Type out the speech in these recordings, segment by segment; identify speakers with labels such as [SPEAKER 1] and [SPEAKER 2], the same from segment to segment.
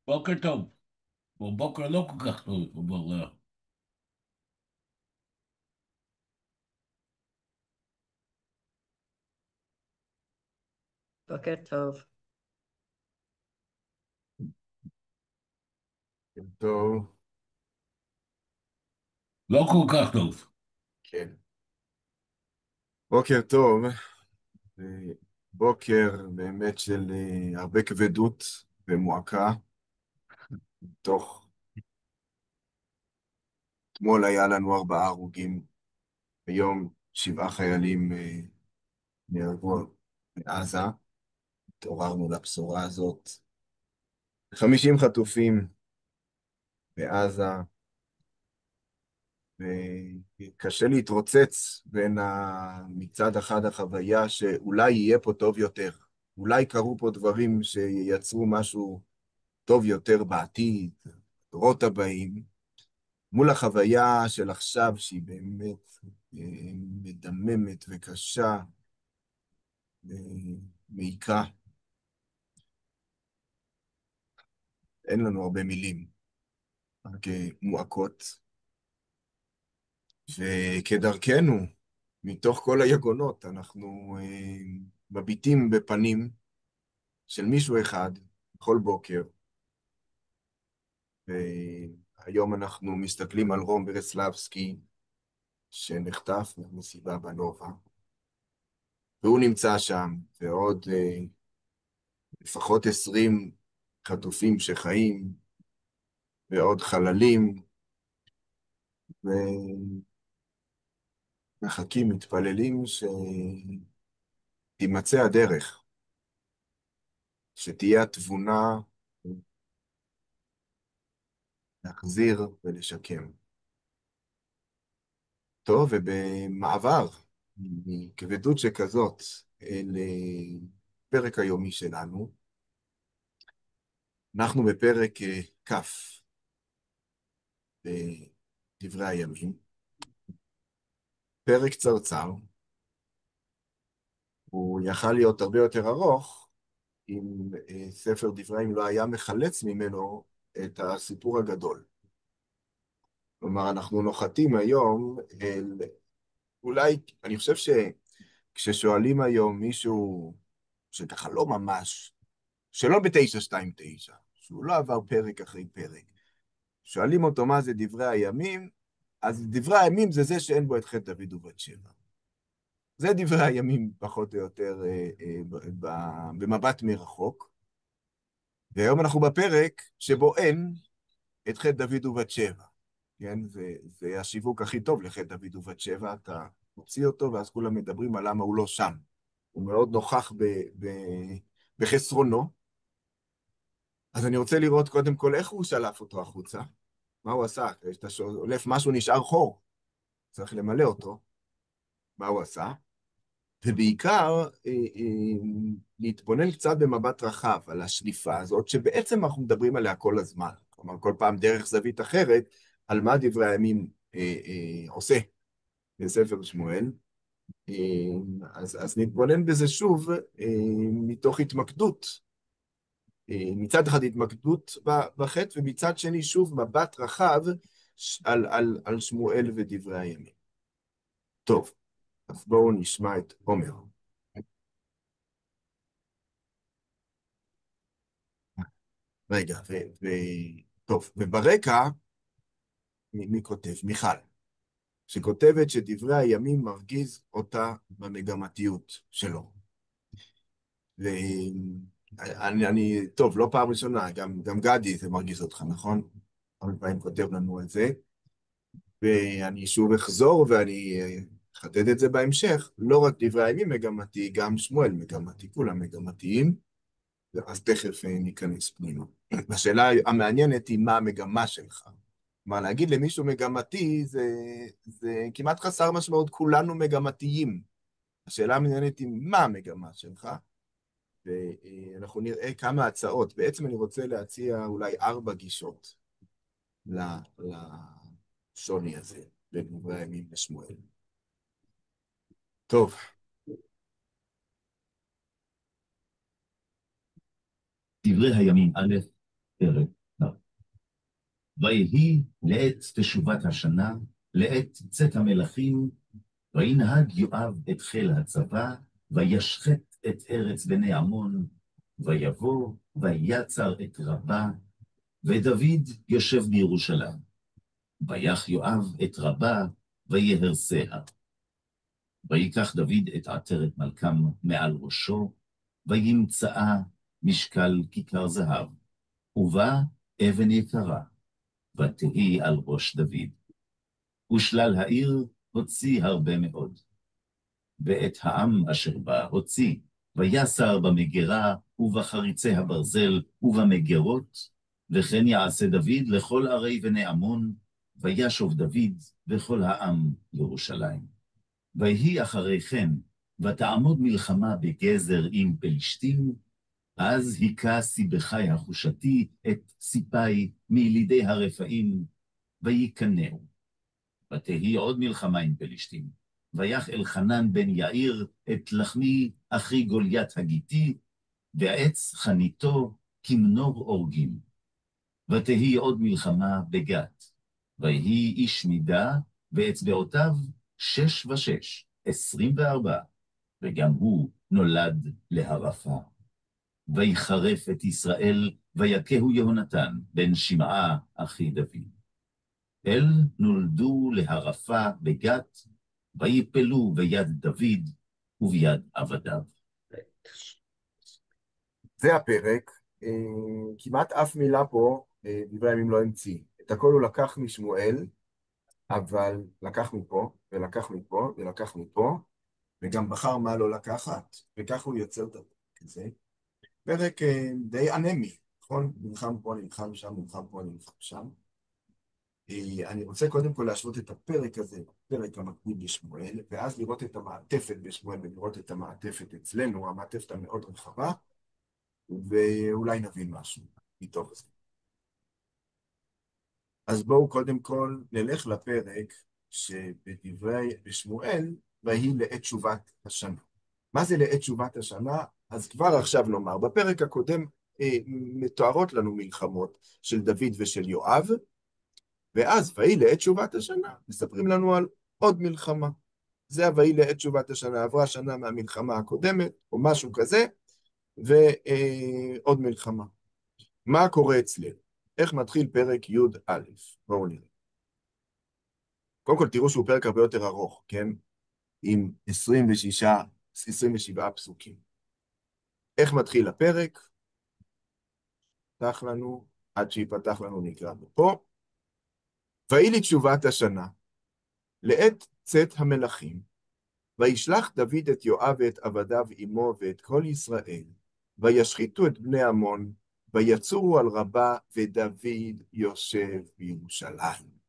[SPEAKER 1] בוקר טוב, או בוקר לא כל כך טוב, אבל
[SPEAKER 2] בוקר טוב.
[SPEAKER 3] טוב,
[SPEAKER 1] לא כל כך טוב.
[SPEAKER 3] כן. בוקר טוב, אה, בוקר באמת של הרבה כבדות ומועקה. תוך, אתמול היה לנו 4 הרוגים, היום 7 חיילים נהרגו בעזה. התעוררנו לבשורה הזאת. 50 חטופים בעזה, וקשה להתרוצץ בין מצד אחד החוויה שאולי יהיה פה טוב יותר. אולי קרו פה דברים שייצרו משהו טוב יותר בעתיד, הדורות הבאים, מול החוויה של עכשיו, שהיא באמת מדממת וקשה ומעיקה. אין לנו הרבה מילים, רק מועקות. וכדרכנו, מתוך כל היגונות, אנחנו מביטים בפנים של מישהו אחד בכל בוקר, והיום אנחנו מסתכלים על רום ברסלבסקי, שנחטף במסיבה בנובה, והוא נמצא שם, ועוד לפחות 20 חטופים שחיים, ועוד חללים, ומחכים, מתפללים שתימצא הדרך, שתהיה התבונה להחזיר ולשקם. טוב, ובמעבר מכבדות שכזאת אל פרק היומי שלנו, אנחנו בפרק כ' בדברי הימים, פרק קצרצר. הוא יכל להיות הרבה יותר ארוך אם ספר דברי הימים לא היה מחלץ ממנו את הסיפור הגדול. כלומר, אנחנו נוחתים היום אל... אולי, אני חושב שכששואלים היום מישהו שככה לא ממש, שלא ב-929, שהוא לא עבר פרק אחרי פרק, שואלים אותו מה זה דברי הימים, אז דברי הימים זה שאין בו את חטא דוד ובת שבע. זה דברי הימים, פחות או יותר, במבט מרחוק. והיום אנחנו בפרק שבו אין את חטא דוד ובת שבע. כן? זה השיווק הכי טוב לחטא דוד ובת שבע, אתה מוציא אותו, ואז כולם מדברים על למה הוא לא שם. הוא מאוד נוכח בחסרונו. אז אני רוצה לראות קודם כל איך הוא שלף אותו החוצה. מה הוא עשה? כשאתה שולף משהו נשאר חור, צריך למלא אותו. מה הוא עשה? ובעיקר להתבונן קצת במבט רחב על השליפה הזאת, שבעצם אנחנו מדברים עליה כל הזמן. כלומר, כל פעם דרך זווית אחרת, על מה דברי הימים עושה בספר שמואל. אז נתבונן בזה שוב מתוך התמקדות. מצד אחד התמקדות בחטא, ומצד שני שוב מבט רחב על שמואל ודברי הימים. טוב, אז בואו נשמע את עומר. רגע, טוב, וברקע, מי כותב? מיכל, שכותבת שדברי הימים מרגיז אותה במגמתיות שלו. טוב, לא פעם ראשונה, גם גדי זה מרגיז אותך, נכון? הרבה פעמים כותב לנו את זה, ואני שוב אחזור ואני אחדד את זה בהמשך, לא רק דברי הימים מגמתי, גם שמואל מגמתי, כולם מגמתיים, אז תכף ניכנס פנימה. השאלה המעניינת היא מה המגמה שלך. כלומר, להגיד למישהו מגמתי זה כמעט חסר משמעות, כולנו מגמתיים. השאלה המעניינת היא מה המגמה שלך, ואנחנו נראה כמה הצעות. בעצם אני רוצה להציע אולי 4 גישות לשוני הזה בין דברי הימים לשמואל. טוב,
[SPEAKER 1] דברי הימים א', פרק
[SPEAKER 2] ויהי לעת תשובת השנה, לעת צאת המלכים, וינהג יואב את חיל הצבא, וישחט את ארץ בני עמון, ויבוא ויצר את רבה, ודוד יושב בירושלים. ויך יואב את רבה, ויהרסיה. ויקח דוד את עטרת מלכם מעל ראשו, וימצאה משקל כיכר זהב, ובה אבן יקרה, ותהי על ראש דוד. ושלל העיר הוציא הרבה מאוד. ואת העם אשר בה הוציא, ויסר במגרה ובחריצי הברזל ובמגרות, וכן יעשה דוד לכל ערי בני עמון, וישוב דוד וכל העם ירושלים. ויהי אחרי כן, ותעמוד מלחמה בגזר עם פלשתים, אז היכה סיבכי החושתי את סיפי מילידי הרפאים, ויקנאו. ותהי עוד מלחמה עם פלשתים, ויך אלחנן בן יאיר את לחמי אחי גוליית הגיתי, ועץ חניתו כמנור אורגים. ותהי עוד מלחמה בגת, ויהי איש מידה, ואצבעותיו 6 ו6, 24, וגם הוא נולד להרפה. ויחרף את ישראל, ויכהו יהונתן, בן שמעה אחי דוד. אל נולדו להרפה בגת, ויפלו ביד דוד וביד עבדיו.
[SPEAKER 3] זה הפרק. כמעט אף מילה פה דברי הימים לא המציא. את הכל הוא לקח משמואל, אבל לקח מפה, ולקח מפה, ולקח מפה, וגם בחר מה לא לקחת, וכך הוא יוצר את הפרק הזה. פרק די אנמי, נכון? נלחם פה, נלחם שם, נלחם פה, נלחם שם. אני רוצה קודם כל להשוות את הפרק הזה, פרק המקביל בשמואל, ואז לראות את המעטפת בשמואל, ולראות את המעטפת אצלנו, המעטפת המאוד רחבה, ואולי נבין משהו מתוך זה. אז בואו קודם כל נלך לפרק שבדברי בשמואל, ויהי לעת תשובת השנה. מה זה לעת תשובת השנה? אז כבר עכשיו נאמר, בפרק הקודם מתוארות לנו מלחמות של דוד ושל יואב, ואז ויהי לעת תשובת השנה, מספרים לנו על עוד מלחמה. זה ויהי לעת תשובת השנה, עברה שנה מהמלחמה הקודמת, או משהו כזה, ועוד מלחמה. מה קורה אצלנו? איך מתחיל פרק י"א? בואו נראה. קודם כל תראו שהוא פרק הרבה יותר ארוך, כן? עם 27 פסוקים. איך מתחיל הפרק? פתח לנו, עד שיפתח לנו נקרא פה. ויהי לתשובת השנה, לעת צאת המלכים, וישלח דוד את יואב ואת עבדיו עמו ואת כל ישראל, וישחיתו את בני עמון, ויצורו על רבה, ודוד יושב בירושלים.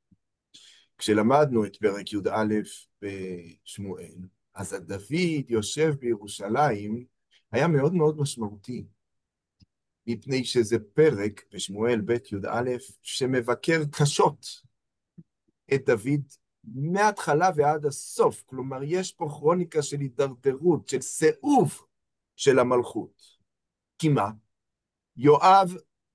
[SPEAKER 3] כשלמדנו את פרק י"א בשמואל, אז דוד יושב בירושלים היה מאוד מאוד משמעותי, מפני שזה פרק בשמואל ב' י"א שמבקר קשות את דוד מההתחלה ועד הסוף. כלומר, יש פה כרוניקה של הידרדרות, של סיאוב של המלכות. כי מה? יואב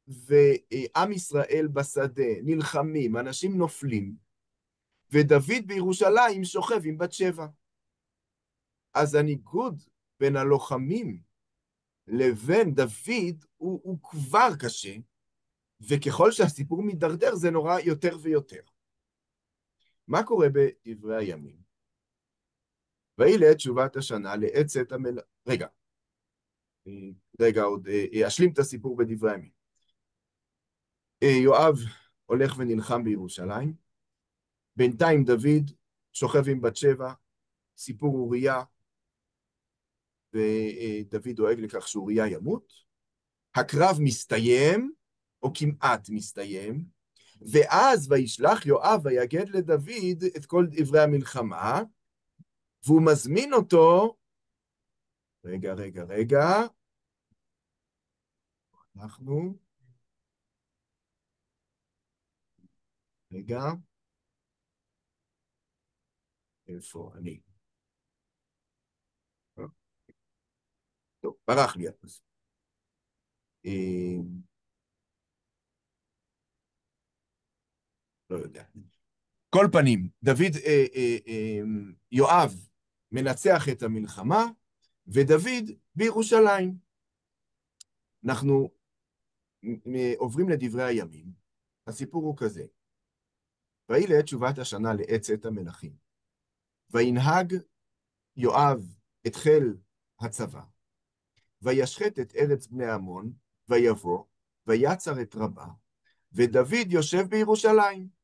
[SPEAKER 3] ועם ישראל בשדה נלחמים, אנשים נופלים, ודוד בירושלים שוכב עם בת שבע. אז הניגוד בין הלוחמים לבין דוד הוא כבר קשה, וככל שהסיפור מתדרדר זה נורא יותר ויותר. מה קורה בדברי הימים? ויהי לעת תשובת השנה, לעת צאת המלכים. רגע, עוד אשלים את הסיפור בדברי הימים. יואב הולך ונלחם בירושלים, בינתיים דוד שוכב עם בת שבע, סיפור אוריה, ודוד דואג לכך שאוריה ימות. הקרב מסתיים, או כמעט מסתיים, ואז וישלח יואב ויגד לדוד את כל דברי המלחמה, והוא מזמין אותו, רגע, אנחנו, איפה אני? טוב, ברח לי הפסוק. לא יודע. כל פנים, יואב מנצח את המלחמה, ודוד בירושלים. אנחנו עוברים לדברי הימים. הסיפור הוא כזה. ויהי לעת תשובת השנה לעת צאת המלכים. וינהג יואב את חיל הצבא, וישחט את ארץ בני עמון, ויבוא, ויצר את רבה, ודוד יושב בירושלים.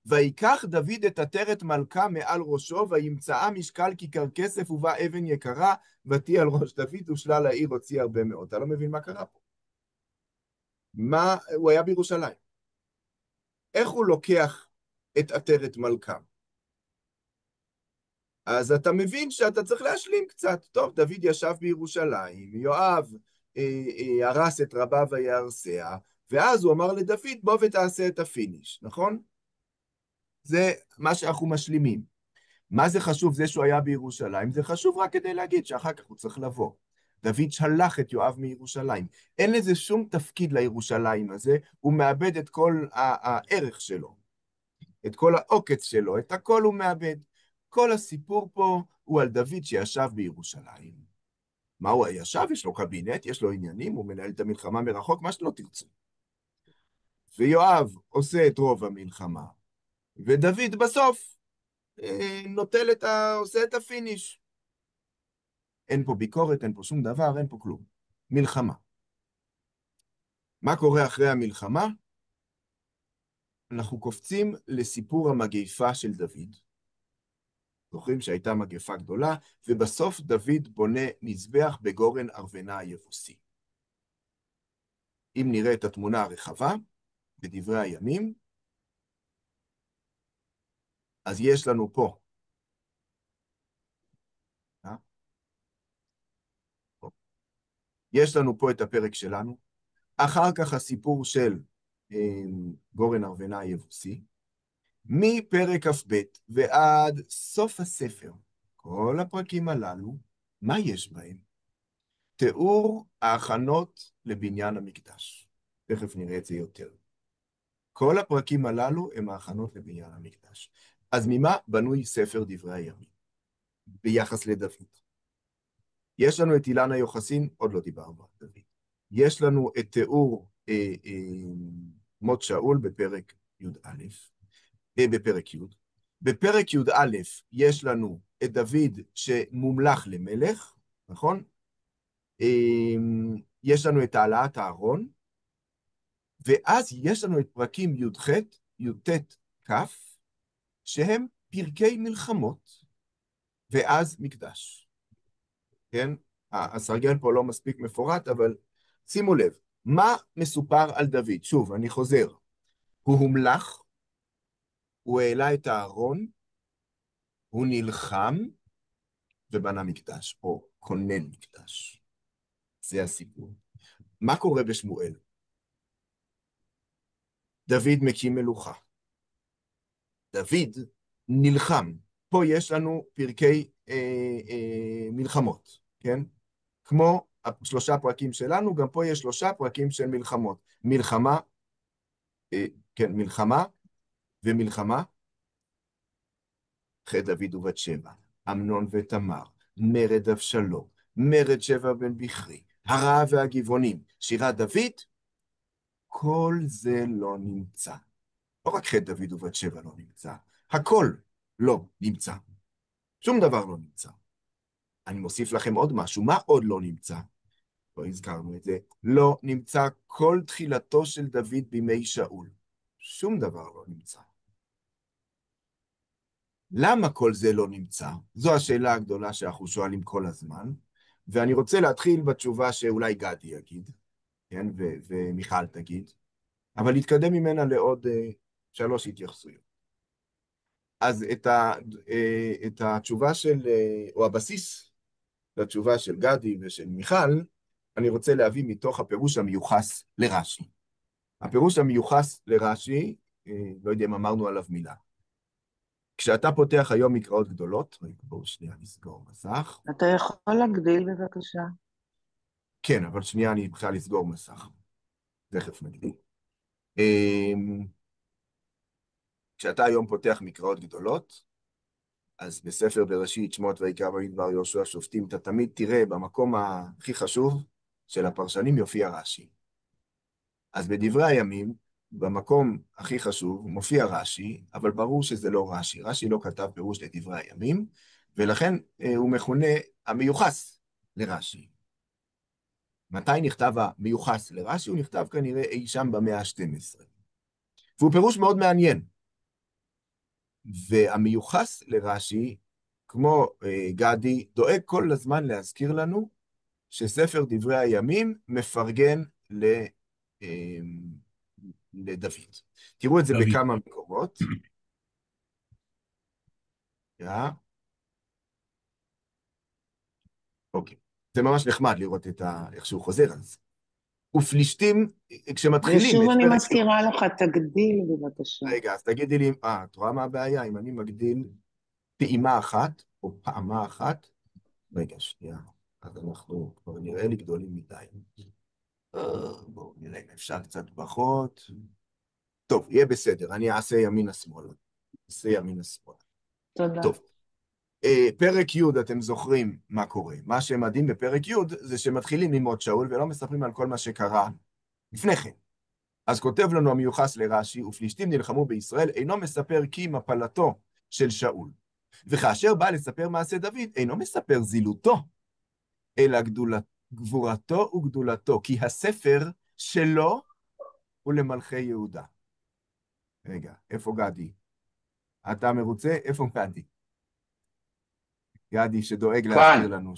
[SPEAKER 3] ויקח דוד את עטרת מלכה מעל ראשו, וימצאה משקל כיכר כסף ובה אבן יקרה, ותהי על ראש דוד, ושלל העיר הוציא הרבה מאוד. אתה לא מבין מה קרה פה. הוא היה בירושלים. איך הוא לוקח את עטרת מלכה? אז אתה מבין שאתה צריך להשלים קצת. טוב, דוד ישב בירושלים, יואב הרס את רבה ויהרסיה, ואז הוא אמר לדוד, בוא ותעשה את הפיניש, נכון? זה מה שאנחנו משלימים. מה זה חשוב? זה שהוא היה בירושלים, זה חשוב רק כדי להגיד שאחר כך הוא צריך לבוא. דוד שלח את יואב מירושלים. אין לזה שום תפקיד לירושלים הזה, הוא מאבד את כל הערך שלו, את כל העוקץ שלו, את הכל הוא מאבד. כל הסיפור פה הוא על דוד שישב בירושלים. מה הוא ישב? יש לו קבינט, יש לו עניינים, הוא מנהל את המלחמה מרחוק, מה שלא תרצו. ויואב עושה את רוב המלחמה, ודוד בסוף עושה את הפיניש. אין פה ביקורת, אין פה שום דבר, אין פה כלום. מלחמה. מה קורה אחרי המלחמה? אנחנו קופצים לסיפור המגפה של דוד. זוכרים שהייתה מגפה גדולה, ובסוף דוד בונה מזבח בגורן ארוונה היבוסי. אם נראה את התמונה הרחבה, בדברי הימים, אז יש לנו פה. יש לנו פה את הפרק שלנו. אחר כך הסיפור של גורן ארוונה היבוסי. מפרק כ"ב ועד סוף הספר, כל הפרקים הללו, מה יש בהם? תיאור ההכנות לבניין המקדש. תכף נראה את זה יותר. כל הפרקים הללו הם ההכנות לבניין המקדש. אז ממה בנוי ספר דברי הימים? ביחס לדוד. יש לנו את אילן היוחסין, עוד לא דיברנו על דוד. יש לנו את תיאור מות שאול בפרק י"א, בפרק י'. בפרק י"א יש לנו את דוד שמומלך למלך, נכון? יש לנו את העלאת הארון, ואז יש לנו את פרקים י"ח, י"ט, כ', שהם פרקי מלחמות, ואז מקדש. כן? הסרגל פה לא מספיק מפורט, אבל שימו לב, מה מסופר על דוד? שוב, אני חוזר. הוא הומלך, הוא העלה את הארון, הוא נלחם ובנה מקדש, או כונן מקדש. זה הסיפור. מה קורה בשמואל? דוד מקים מלוכה. דוד נלחם. פה יש לנו פרקי מלחמות, כן? כמו השלושה פרקים שלנו, גם פה יש 3 פרקים של מלחמות. מלחמה, כן, מלחמה ומלחמה, חטא דוד ובת שבע, אמנון ותמר, מרד אבשלום, מרד שבע בן בכרי, הרעה והגבעונים, שירת דוד, כל זה לא נמצא. לא רק חטא דוד ובת שבע לא נמצא, הכל לא נמצא. שום דבר לא נמצא. אני מוסיף לכם עוד משהו, מה עוד לא נמצא? לא הזכרנו את זה. לא נמצא כל תחילתו של דוד בימי שאול. שום דבר לא נמצא. למה כל זה לא נמצא? זו השאלה הגדולה שאנחנו שואלים כל הזמן, ואני רוצה להתחיל בתשובה שאולי גדי יגיד, כן? ומיכל תגיד, אבל להתקדם ממנה לעוד 3 התייחסויות. אז את התשובה של, או הבסיס לתשובה של גדי ושל מיכל, אני רוצה להביא מתוך הפירוש המיוחס לרש"י. הפירוש המיוחס לרש"י, לא יודע אם אמרנו עליו מילה. כשאתה פותח היום מקראות גדולות, בואו שנייה נסגור מסך.
[SPEAKER 4] אתה יכול להגדיל בבקשה?
[SPEAKER 3] כן, אבל שנייה אני בכלל לסגור מסך. תכף נגדיל. כשאתה היום פותח מקראות גדולות, אז בספר בראשית, שמות ויקרא במדבר יהושע שופטים, אתה תמיד תראה במקום הכי חשוב של הפרשנים יופיע רש"י. אז בדברי הימים, במקום הכי חשוב, מופיע רש"י, אבל ברור שזה לא רש"י. רש"י לא כתב פירוש לדברי הימים, ולכן הוא מכונה המיוחס לרש"י. מתי נכתב המיוחס לרש"י? הוא נכתב כנראה אי שם במאה ה-12. והוא פירוש מאוד מעניין. והמיוחס לרש"י, כמו גדי, דואג כל הזמן להזכיר לנו שספר דברי הימים מפרגן לדוד. תראו את זה
[SPEAKER 1] דוד.
[SPEAKER 3] בכמה מקומות. אוקיי. זה ממש נחמד לראות איך שהוא חוזר על זה. ופלישתים, כשמתחילים
[SPEAKER 4] ושוב
[SPEAKER 3] את
[SPEAKER 4] אני
[SPEAKER 3] פרק...
[SPEAKER 4] מזכירה לך, תגדיל בבקשה.
[SPEAKER 3] רגע, אז תגידי לי, את רואה מה הבעיה? אם אני מגדיל פעימה אחת, או פעמה אחת, רגע, שנייה, אז אנחנו כבר נראה לי גדולים מדי. בואו נראה אם אפשר קצת פחות. טוב, יהיה בסדר, אני אעשה ימינה-שמאלה. אעשה ימינה-שמאלה.
[SPEAKER 4] תודה.
[SPEAKER 3] טוב, פרק י', אתם זוכרים מה קורה. מה שמדהים בפרק י' זה שמתחילים ללמוד שאול ולא מספרים על כל מה שקרה לפני כן. אז כותב לנו המיוחס לרש"י, ופלישתים נלחמו בישראל, אינו מספר כי מפלתו של שאול. וכאשר בא לספר מעשה דוד, אינו מספר זילותו, אלא גבורתו וגדולתו, כי הספר שלו הוא למלכי יהודה. רגע, איפה גדי? אתה מרוצה? איפה גדי? גדי שדואג להזכיר
[SPEAKER 5] כאן.
[SPEAKER 3] לנו.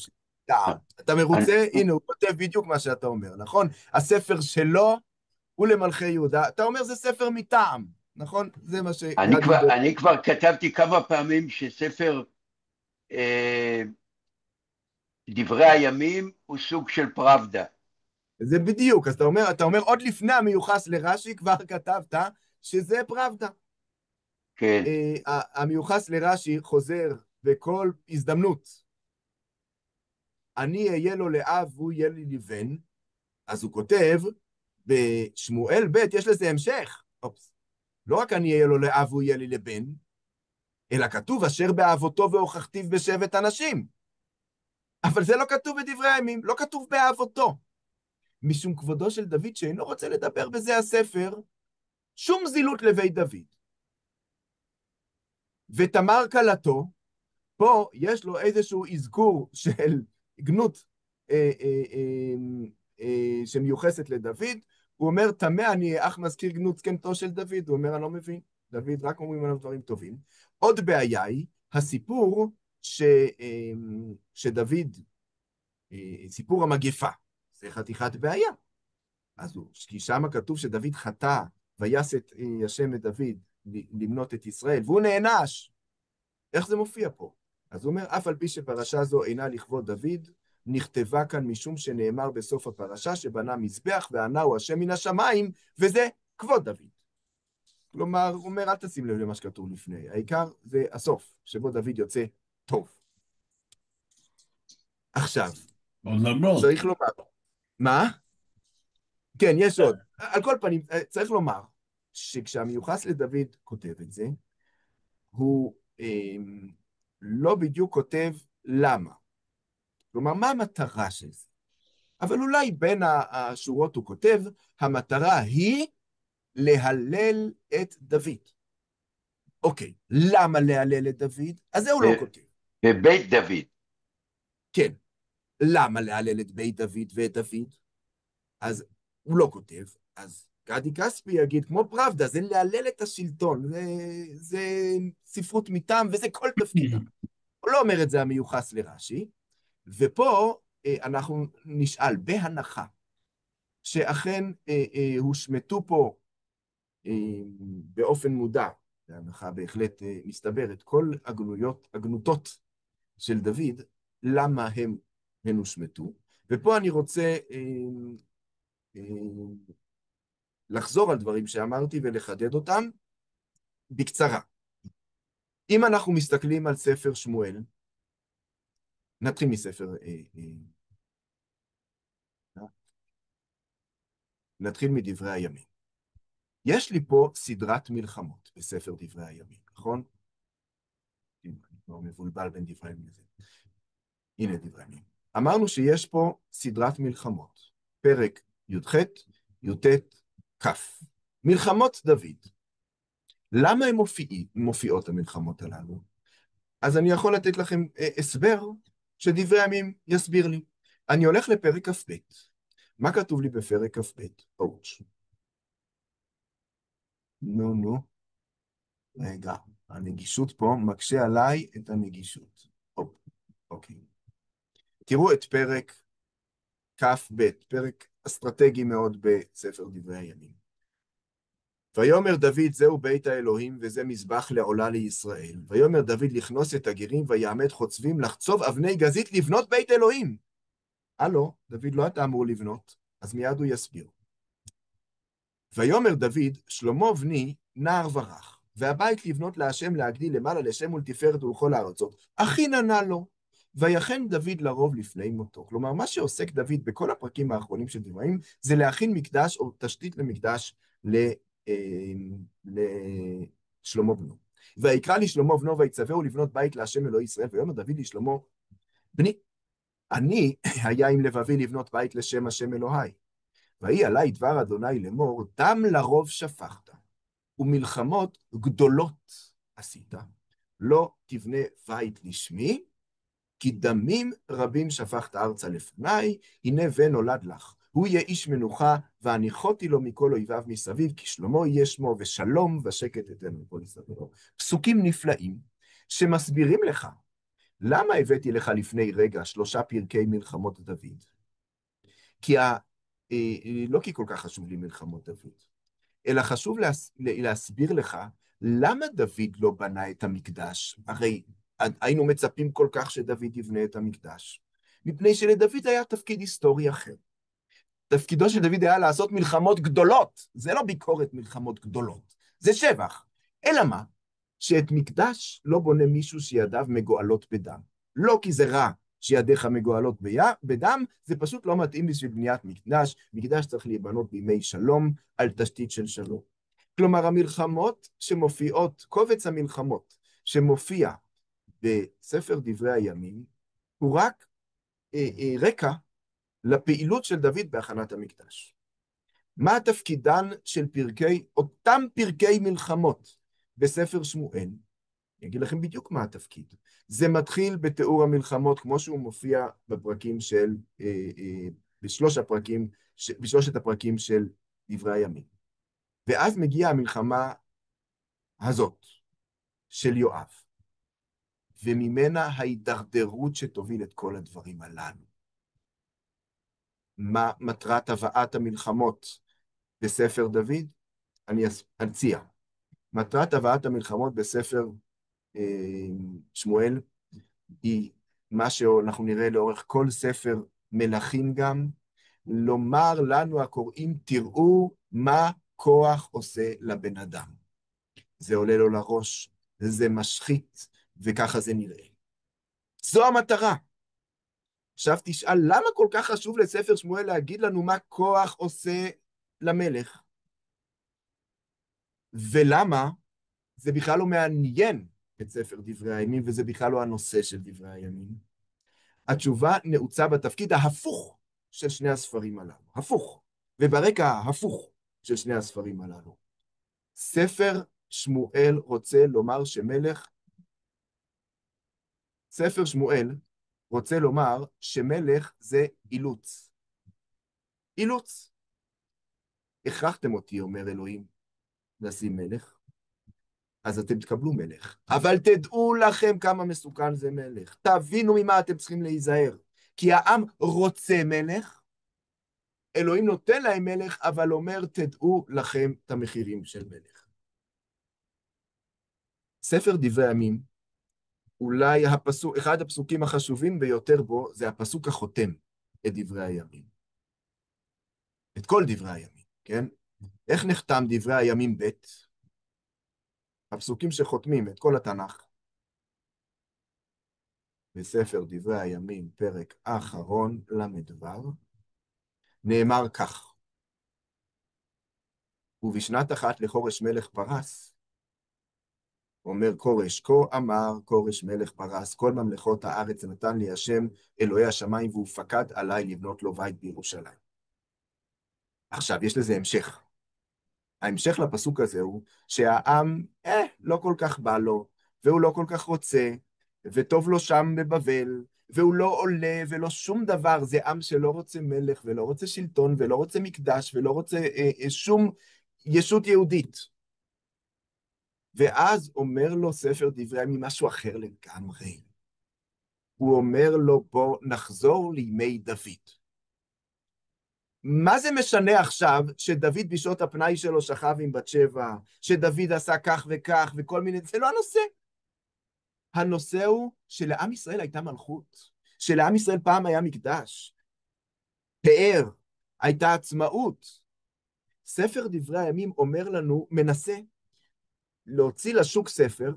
[SPEAKER 3] אתה מרוצה? הנה, הוא כותב בדיוק מה שאתה אומר, נכון? הספר שלו הוא למלכי יהודה. אתה אומר זה ספר מטעם, נכון? זה מה שגדי דואג.
[SPEAKER 5] אני כבר כתבתי כמה פעמים שספר דברי הימים הוא סוג של פראבדה.
[SPEAKER 3] זה בדיוק, אז אתה אומר עוד לפני המיוחס לרש"י כבר כתבת שזה פראבדה.
[SPEAKER 5] כן.
[SPEAKER 3] המיוחס לרש"י חוזר בכל הזדמנות. אני אהיה לו לאב והוא יהיה לי לבן, אז הוא כותב, בשמואל ב' יש לזה המשך. אופס. לא רק אני אהיה לו לאב והוא יהיה לי לבן, אלא כתוב אשר באהבותו והוכחתיו בשבט אנשים. אבל זה לא כתוב בדברי הימים, לא כתוב באהבותו. משום כבודו של דוד שאינו רוצה לדבר בזה הספר, שום זילות לבית דוד. ותמר כלתו, פה יש לו איזשהו אזכור של גנות שמיוחסת לדוד, הוא אומר, תמה אני אך מזכיר גנות זקנתו של דוד, הוא אומר, אני לא מבין, דוד רק אומרים עליו דברים טובים. עוד בעיה היא, הסיפור שדוד, סיפור המגפה, זה חתיכת בעיה. אז כי שם כתוב שדוד חטא, ויעש את השם את דוד למנות את ישראל, והוא נענש. איך זה מופיע פה? אז הוא אומר, אף על פי שפרשה זו אינה לכבוד דוד, נכתבה כאן משום שנאמר בסוף הפרשה שבנה מזבח וענהו השם מן השמיים, וזה כבוד דוד. כלומר, הוא אומר, אל תשים לב למה שכתוב לפני, העיקר זה הסוף, שבו דוד יוצא טוב. עכשיו,
[SPEAKER 1] למרות.
[SPEAKER 3] צריך לומר, מה? כן, יש עוד. על כל פנים, צריך לומר שכשהמיוחס לדוד כותב את זה, הוא לא בדיוק כותב למה. כלומר, מה המטרה של זה? אבל אולי בין השורות הוא כותב, המטרה היא להלל את דוד. אוקיי, למה להלל את דוד? אז זה הוא לא כותב.
[SPEAKER 5] בבית דוד.
[SPEAKER 3] כן, למה להלל את בית דוד ואת דוד? אז הוא לא כותב, אז גדי כספי יגיד, כמו פראבדה, זה להלל את השלטון, זה ספרות מטעם, וזה כל תפקידה. הוא לא אומר את זה המיוחס לרש"י, ופה אנחנו נשאל, בהנחה, שאכן הושמטו פה באופן מודע, בהנחה בהחלט מסתברת, כל הגנותות של דוד, למה הן הושמטו, ופה אני רוצה לחזור על דברים שאמרתי ולחדד אותם בקצרה. אם אנחנו מסתכלים על ספר שמואל, נתחיל מספר, נתחיל מדברי הימים. יש לי פה סדרת מלחמות בספר דברי הימים, נכון? אני כבר מבולבל בין דברי הימים לזה. הנה דברי הימים. אמרנו שיש פה סדרת מלחמות, פרק י"ח, י"ט, כ'. מלחמות דוד. למה הן מופיעות המלחמות הללו? אז אני יכול לתת לכם הסבר שדברי הימים יסביר לי. אני הולך לפרק כ"ב. מה כתוב לי בפרק כ"ב? אוץ'. נו. רגע, הנגישות פה מקשה עליי את הנגישות. אוקיי. תראו את פרק כ"ב, פרק אסטרטגי מאוד בספר דברי הימים. ויאמר דוד, זהו בית האלוהים, וזה מזבח לעולה לישראל. ויאמר דוד לכנוס את הגרים, ויעמד חוצבים לחצוב אבני גזית לבנות בית אלוהים. הלו, דוד, לא אתה אמור לבנות, אז מיד הוא יסביר. ויאמר דוד, שלמה בני נער ורך, והבית לבנות להשם להגדיל למעלה לשם ולתפארת ולכל הארצות. אחי ננה לו, ויחן דוד לרוב לפני מותו. כלומר, מה שעוסק דוד בכל הפרקים האחרונים של דברים, זה להכין מקדש או תשתית למקדש לשלמה בנו. ויקרא לשלמה בנו ויצווהו לבנות בית להשם אלוהי ישראל, ויאמר דוד לשלמה, בני, אני היה עם לבבי לבנות בית לשם השם אלוהי. ויהי עלי דבר אדוני לאמור, דם לרוב שפכת, ומלחמות גדולות עשית. לא תבנה בית לשמי, כי דמים רבים שפכת ארצה לפניי, הנה בן נולד לך. הוא יהיה איש מנוחה, והניחותי לו מכל אויביו מסביב, כי שלמה יהיה שמו, ושלום ושקט אתנו מכל יסביבו. פסוקים נפלאים, שמסבירים לך, למה הבאתי לך לפני רגע 3 פרקי מלחמות דוד? לא כי כל כך חשוב לי מלחמות דוד, אלא חשוב להסביר לך למה דוד לא בנה את המקדש. הרי היינו מצפים כל כך שדוד יבנה את המקדש, מפני שלדוד היה תפקיד היסטורי אחר. תפקידו של דוד היה לעשות מלחמות גדולות, זה לא ביקורת מלחמות גדולות, זה שבח. אלא מה? שאת מקדש לא בונה מישהו שידיו מגואלות בדם. לא כי זה רע שידיך מגואלות בדם, זה פשוט לא מתאים בשביל בניית מקדש. מקדש צריך להיבנות בימי שלום, על תשתית של שלום. כלומר, המלחמות שמופיעות, קובץ המלחמות שמופיע בספר דברי הימים, הוא רק רקע לפעילות של דוד בהכנת המקדש. מה תפקידן של אותם פרקי מלחמות בספר שמואל? אני אגיד לכם בדיוק מה התפקיד. זה מתחיל בתיאור המלחמות, כמו שהוא מופיע בפרקים בשלושת הפרקים של דברי הימים. ואז מגיעה המלחמה הזאת, של יואב, וממנה ההידרדרות שתוביל את כל הדברים הללו. מה מטרת הבאת המלחמות בספר דוד? אני אציע. מטרת הבאת המלחמות בספר שמואל היא מה שאנחנו נראה לאורך כל ספר מלכים גם, לומר לנו הקוראים, תראו מה כוח עושה לבן אדם. זה עולה לו לראש, זה משחית, וככה זה נראה. זו המטרה. עכשיו תשאל, למה כל כך חשוב לספר שמואל להגיד לנו מה כוח עושה למלך? ולמה זה בכלל לא מעניין את ספר דברי הימים, וזה בכלל לא הנושא של דברי הימים? התשובה נעוצה בתפקיד ההפוך של שני הספרים הללו. הפוך. וברקע ההפוך של שני הספרים הללו. ספר שמואל רוצה לומר ספר שמואל רוצה לומר שמלך זה אילוץ. אילוץ. הכרחתם אותי, אומר אלוהים, לשים מלך, אז אתם תקבלו מלך. אבל תדעו לכם כמה מסוכן זה מלך. תבינו ממה אתם צריכים להיזהר. כי העם רוצה מלך, אלוהים נותן להם מלך, אבל אומר, תדעו לכם את המחירים של מלך. ספר דברי הימים, אולי אחד הפסוקים החשובים ביותר בו, זה הפסוק החותם את דברי הימים. את כל דברי הימים, כן? איך נחתם דברי הימים ב'? הפסוקים שחותמים את כל התנ"ך. בספר דברי הימים, פרק האחרון, למדבר, נאמר כך: ובשנת אחת לכורש מלך פרס, אומר כורש, כה אמר כורש מלך פרס, כל ממלכות הארץ נתן לי השם אלוהי השמיים, והוא פקד עליי לבנות לו בית בירושלים. עכשיו, יש לזה המשך. ההמשך לפסוק הזה הוא שהעם, לא כל כך בא לו, והוא לא כל כך רוצה, וטוב לו שם בבבל, והוא לא עולה ולא שום דבר, זה עם שלא רוצה מלך, ולא רוצה שלטון, ולא רוצה מקדש, ולא רוצה שום ישות יהודית. ואז אומר לו ספר דברי הימים משהו אחר לגמרי. הוא אומר לו, בוא נחזור לימי דוד. מה זה משנה עכשיו שדוד בשעות הפנאי שלו שכב עם בת שבע, שדוד עשה כך וכך וכל מיני, זה לא הנושא. הנושא הוא שלעם ישראל הייתה מלכות, שלעם ישראל פעם היה מקדש, פאר, הייתה עצמאות. ספר דברי הימים אומר לנו, מנסה להוציא לשוק ספר,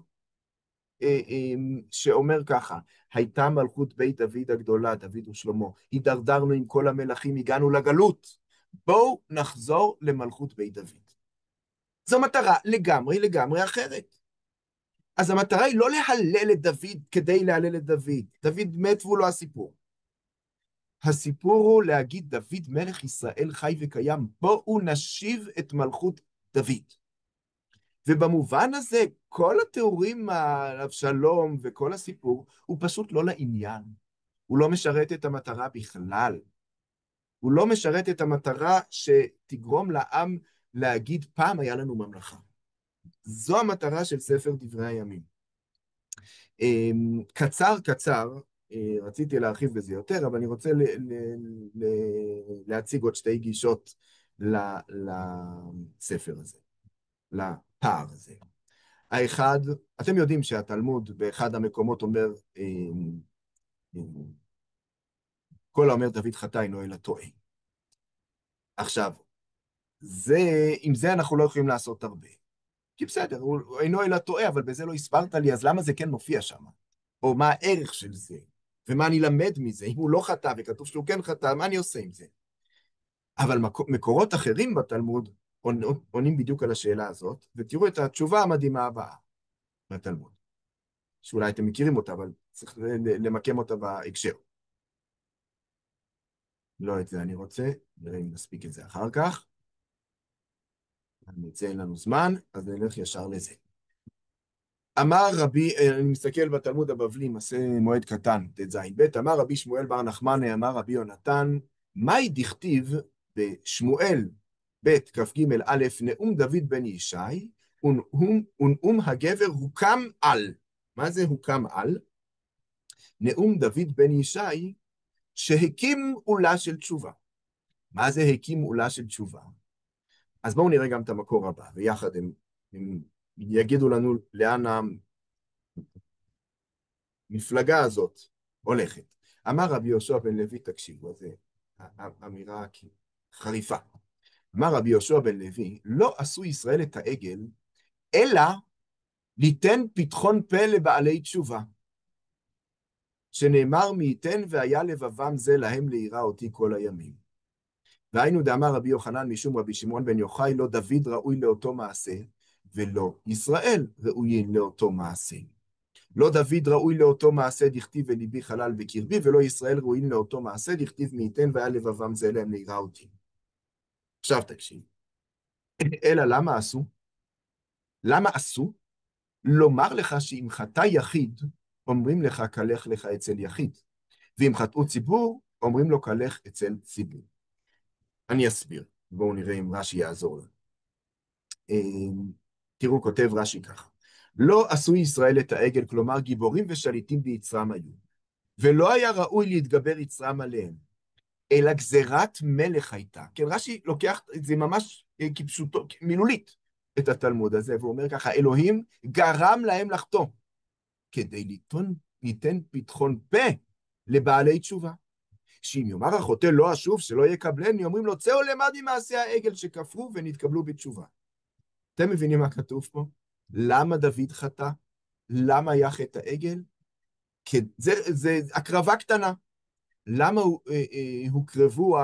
[SPEAKER 3] שאומר ככה, הייתה מלכות בית דוד הגדולה, דוד ושלמה, הידרדרנו עם כל המלכים, הגענו לגלות, בואו נחזור למלכות בית דוד. זו מטרה לגמרי לגמרי אחרת. אז המטרה היא לא להלל את דוד כדי להלל את דוד. דוד מת והוא לא הסיפור. הסיפור הוא להגיד דוד מלך ישראל חי וקיים, בואו נשיב את מלכות דוד. ובמובן הזה, כל התיאורים על אבשלום וכל הסיפור, הוא פשוט לא לעניין. הוא לא משרת את המטרה בכלל. הוא לא משרת את המטרה שתגרום לעם להגיד, פעם היה לנו ממלכה. זו המטרה של ספר דברי הימים. קצר, רציתי להרחיב בזה יותר, אבל אני רוצה להציג עוד שתי גישות לספר הזה, לפער הזה. האחד, אתם יודעים שהתלמוד באחד המקומות אומר, כל האומר דוד חטא אינו אלא טועה. עכשיו, עם זה אנחנו לא יכולים לעשות הרבה. כי בסדר, הוא אינו אלא טועה, אבל בזה לא הסברת לי, אז למה זה כן מופיע שם? או מה הערך של זה? ומה אני למד מזה? אם הוא לא חטא וכתוב שהוא כן חטא, מה אני עושה עם זה? אבל מקורות אחרים בתלמוד עונים בדיוק על השאלה הזאת, ותראו את התשובה המדהימה הבאה בתלמוד. שאולי אתם מכירים אותה, אבל צריך למקם אותה בהקשר. לא את זה אני רוצה, נראה אם נספיק את זה אחר כך. נצא אין לנו זמן, אז נלך ישר לזה. אמר רבי, אני מסתכל בתלמוד הבבלי, מעשה מועד קטן, ט"ז ב', אמר רבי שמואל בר נחמני, אמר רבי יונתן, מהי דכתיב בשמואל ב' כ"ג א', נאום דוד בן ישי, ונאום הגבר הוקם על. מה זה הוקם על? נאום דוד בן ישי, שהקים עולה של תשובה. מה זה הקים עולה של תשובה? אז בואו נראה גם את המקור הבא, ויחד הם יגידו לנו לאן המפלגה הזאת הולכת. אמר רבי יהושע בן לוי, תקשיבו, זו אמירה חריפה. אמר רבי יהושע בן לוי, לא עשו ישראל את העגל, אלא ליתן פתחון פה לבעלי תשובה. שנאמר מי ייתן והיה לבבם זה להם ליראה אותי כל הימים. והיינו דאמר רבי יוחנן משום רבי שמעון בן יוחאי, לא דוד ראוי לאותו מעשה, ולא ישראל ראויים לאותו מעשה. לא דוד ראוי לאותו מעשה, דכתיב וליבי חלל בקרבי, ולא ישראל ראויים לאותו מעשה, דכתיב מי ייתן והיה לבבם זה להם ליראה אותי. עכשיו תקשיב. אלא למה עשו? למה עשו? לומר לך שאם חטא יחיד, אומרים לך קלך לך אצל יחיד, ואם חטאו ציבור, אומרים לו קלך אצל ציבור. אני אסביר, בואו נראה אם רש"י יעזור לנו. תראו, כותב רש"י ככה, לא עשו ישראל את העגל, כלומר גיבורים ושליטים ביצרם היו, ולא היה ראוי להתגבר יצרם עליהם, אלא גזירת מלך הייתה. כן, רש"י לוקח את זה ממש כפשוטו, מילולית, את התלמוד הזה, והוא אומר ככה, אלוהים גרם להם לחטוא, כדי ליתן פתחון פה לבעלי תשובה. שאם יאמר החוטא לא אשוב, שלא יקבלני, אומרים לו, צא ולמד ממעשה העגל שכפרו ונתקבלו בתשובה. אתם מבינים מה כתוב פה? למה דוד חטא? למה היה חטא העגל? זה הקרבה קטנה. למה הוקרבו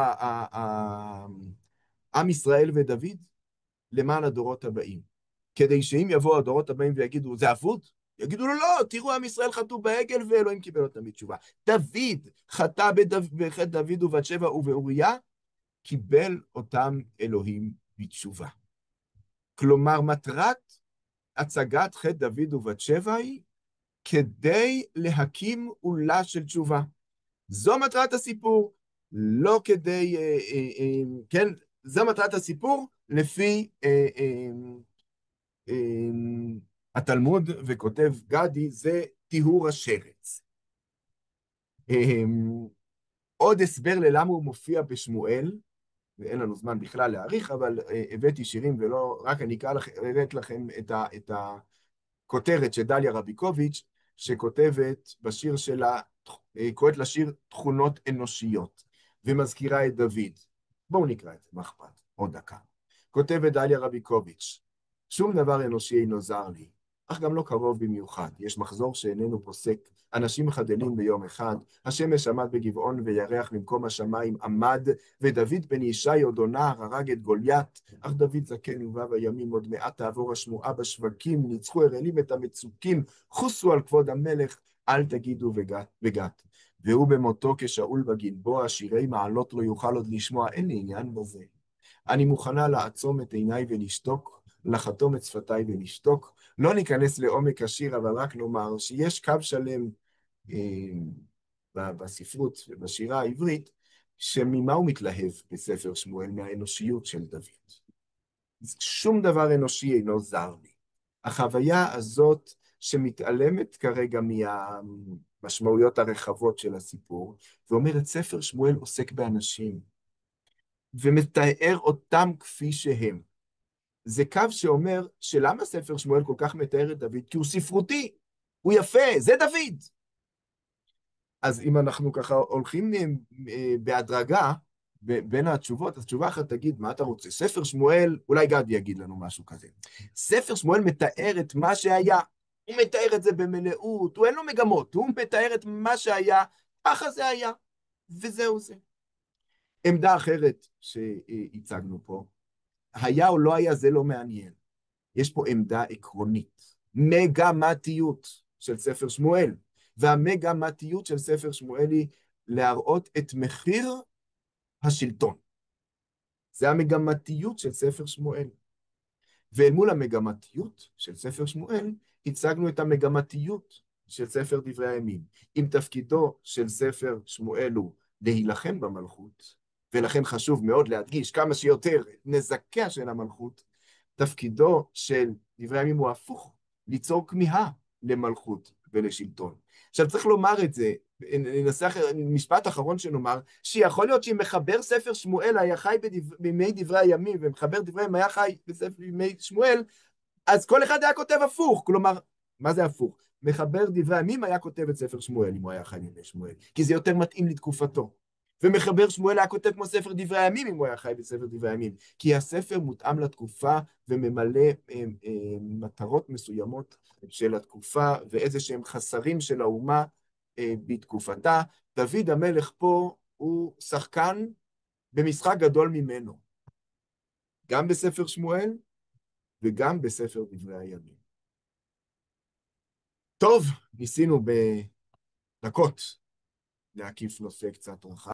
[SPEAKER 3] עם ישראל ודוד? למען הדורות הבאים. כדי שאם יבואו הדורות הבאים ויגידו, זה אבוד? יגידו לו, לא, תראו, עם ישראל חטאו בעגל ואלוהים קיבל אותם בתשובה. דוד חטא בחטא דוד ובת שבע ובאוריה, קיבל אותם אלוהים בתשובה. כלומר, מטרת הצגת חטא דוד ובת שבע היא כדי להקים עולה של תשובה. זו מטרת הסיפור, לא כדי, כן, זו מטרת הסיפור לפי התלמוד, וכותב גדי, זה טיהור השרץ. עוד הסבר ללמה הוא מופיע בשמואל, ואין לנו זמן בכלל להעריך, אבל הבאתי שירים ולא, רק אני אראה לכם את הכותרת של דליה רביקוביץ', שכותבת בשיר שלה, קוראת לשיר תכונות אנושיות, ומזכירה את דוד. בואו נקרא את זה, מה אכפת? עוד דקה. כותבת דליה רביקוביץ', שום דבר אנושי אינו זר לי, אך גם לא קרוב במיוחד. יש מחזור שאיננו פוסק. אנשים מחדלים ביום אחד, השמש עמד בגבעון וירח במקום השמיים עמד, ודוד בן ישי עוד נער הרג את גוליית, אך דוד זקן ובא בימים עוד מעט תעבור השמועה בשווקים, ניצחו אראלים את המצוקים, חוסו על כבוד המלך, אל תגידו וגת. והוא במותו כשאול בגלבוע, שירי מעלות לא יוכל עוד לשמוע, אין לי עניין בזה. אני מוכנה לעצום את עיניי ולשתוק, לחתום את שפתיי ולשתוק. לא ניכנס לעומק השיר, אבל רק נאמר שיש קו שלם בספרות ובשירה העברית, שממה הוא מתלהב בספר שמואל, מהאנושיות של דוד. שום דבר אנושי אינו זר לי. החוויה הזאת שמתעלמת כרגע מהמשמעויות הרחבות של הסיפור, ואומרת, ספר שמואל עוסק באנשים, ומתאר אותם כפי שהם. זה קו שאומר שלמה ספר שמואל כל כך מתאר את דוד? כי הוא ספרותי, הוא יפה, זה דוד. אז אם אנחנו ככה הולכים בהדרגה בין התשובות, אז תשובה אחת תגיד, מה אתה רוצה? ספר שמואל, אולי גדי יגיד לנו משהו כזה. ספר שמואל מתאר את מה שהיה, הוא מתאר את זה במלאות, הוא אין לו מגמות, הוא מתאר את מה שהיה, ככה זה היה, וזהו זה. עמדה אחרת שהצגנו פה, היה או לא היה, זה לא מעניין. יש פה עמדה עקרונית, מגמתיות של ספר שמואל, והמגמתיות של ספר שמואל היא להראות את מחיר השלטון. זה המגמתיות של ספר שמואל. ואל מול המגמתיות של ספר שמואל, הצגנו את המגמתיות של ספר דברי הימים. אם תפקידו של ספר שמואל הוא להילחם במלכות, ולכן חשוב מאוד להדגיש כמה שיותר נזקיה של המלכות, תפקידו של דברי הימים הוא הפוך, ליצור כמיהה למלכות ולשלטון. עכשיו צריך לומר את זה, ננסח משפט אחרון שנאמר, שיכול להיות שאם מחבר ספר שמואל היה חי בימי דברי הימים, ומחבר דברי הימים היה חי בימי שמואל, אז כל אחד היה כותב הפוך, כלומר, מה זה הפוך? מחבר דברי הימים היה כותב את ספר שמואל, אם הוא היה חי בימי שמואל, כי זה יותר מתאים לתקופתו. ומחבר שמואל היה כותב כמו ספר דברי הימים, אם הוא היה חי בספר דברי הימים, כי הספר מותאם לתקופה וממלא מטרות מסוימות של התקופה, ואיזה שהם חסרים של האומה בתקופתה. דוד המלך פה הוא שחקן במשחק גדול ממנו, גם בספר שמואל וגם בספר דברי הימים. טוב, ניסינו בדקות להקיף נושא קצת רחב.